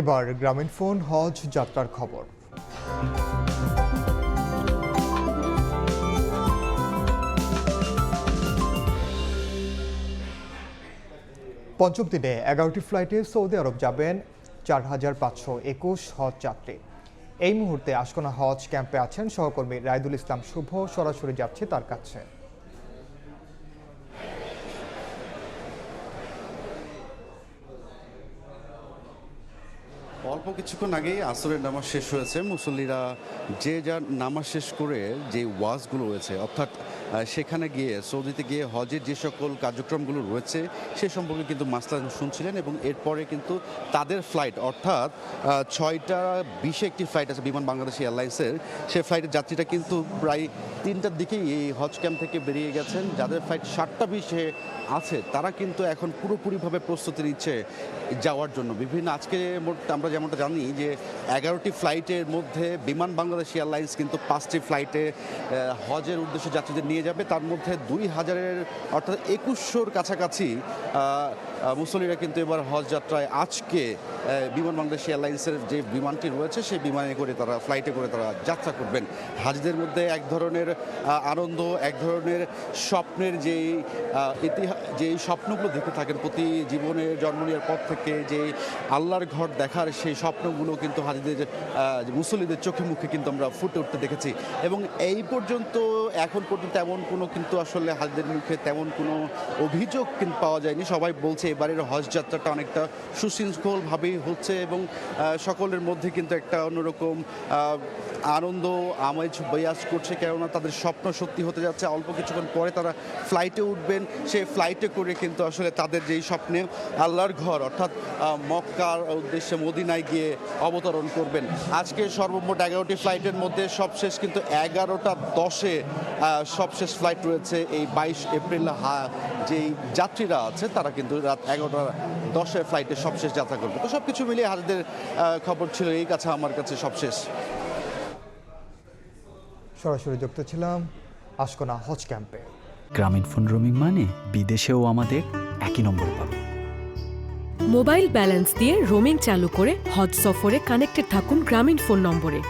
এবার গ্রামীণফোন হজ যাত্রার খবর। পঞ্চম দিনে 11টি ফ্লাইটে সৌদি আরব যাবেন 4,521 হজ যাত্রী। এই মুহূর্তে আশকোনা হজ ক্যাম্পে আছেন সহকর্মী রাইদুল ইসলাম শুভ। সরাসরি যাচ্ছে তার কাছে। অল্প কিছুক্ষণ আগেই আসরের নামাজ শেষ হয়েছে। মুসল্লিরা যে যার নামাজ শেষ করে যে ওয়াজগুলো রয়েছে, অর্থাৎ সেখানে গিয়ে সৌদিতে গিয়ে হজের যে সকল কার্যক্রমগুলো রয়েছে সে সম্পর্কে কিন্তু মাসলা শুনছিলেন। এবং এরপরে কিন্তু তাদের ফ্লাইট, অর্থাৎ 6:20 একটি ফ্লাইট আছে বিমান বাংলাদেশ এয়ারলাইন্সের, সেই ফ্লাইটের যাত্রীরা কিন্তু প্রায় 3টার দিকেই এই হজ ক্যাম্প থেকে বেরিয়ে গেছেন। যাদের ফ্লাইট 7:20 আছে তারা কিন্তু এখন পুরোপুরিভাবে প্রস্তুতি নিচ্ছে যাওয়ার জন্য। বিভিন্ন আজকে আমরা যেমনটা জানি যে 11টি ফ্লাইটের মধ্যে বিমান বাংলাদেশ এয়ারলাইন্স কিন্তু 5টি ফ্লাইটে হজের উদ্দেশ্যে যাত্রীদের নিয়ে যাবে। তার মধ্যে 2000-এর অর্থাৎ 2100-র কাছাকাছি মুসল্লিরা কিন্তু এবার হজ যাত্রায় আজকে বিমান বাংলাদেশ এয়ারলাইন্সের যে বিমানটি রয়েছে সেই বিমানে করে তারা ফ্লাইটে করে তারা যাত্রা করবেন। হাজিদের মধ্যে এক ধরনের আনন্দ, এক ধরনের স্বপ্নের যেই স্বপ্নগুলো দেখে থাকেন প্রতি জীবনে জন্ম নেওয়ার পর থেকে, যে আল্লাহর ঘর দেখার সেই স্বপ্নগুলো কিন্তু হাজিদের মুসল্লিদের চোখে মুখে কিন্তু আমরা ফুটে উঠতে দেখেছি। এবং এই পর্যন্ত এখন পর্যন্ত এমন কোনো কিন্তু আসলে হাজিদের মুখে তেমন কোনো অভিযোগ কিন্তু পাওয়া যায়নি। সবাই বলছে এবারের হজ যাত্রাটা অনেকটা সুশৃঙ্খলভাবেই হচ্ছে এবং সকলের মধ্যে কিন্তু একটা অন্যরকম আনন্দ আমেজ বয়াস করছে, কেননা তাদের স্বপ্ন সত্যি হতে যাচ্ছে। অল্প কিছুক্ষণ পরে তারা ফ্লাইটে উঠবেন। সেই ফ্লাইটে করে কিন্তু আসলে তাদের যেই স্বপ্নে আল্লাহর ঘর অর্থাৎ মক্কার উদ্দেশ্যে মদিনায় গিয়ে অবতরণ করবেন। আজকে সর্বমোট 11টি ফ্লাইটের মধ্যে সবশেষ কিন্তু 11:10-এ সবশেষ ফ্লাইট রয়েছে। এই 22 এপ্রিল যেই যাত্রীরা আছে তারা কিন্তু রাত 11:10-এ ফ্লাইটে সবশেষ যাত্রা করবে। তো সব কিছু মিলিয়ে হাজিদের খবর ছিল এই কাছে আমার কাছে সবশেষ। সরাসরি যুক্ত ছিলাম আশকোনা হজ ক্যাম্পে। গ্রামীণফোন রোমিং মানে বিদেশেও আমাদের একই নম্বর পাবে। মোবাইল ব্যালেন্স দিয়ে রোমিং চালু করে হজ সফরে কানেক্টেড থাকুন গ্রামীণফোন নম্বরে।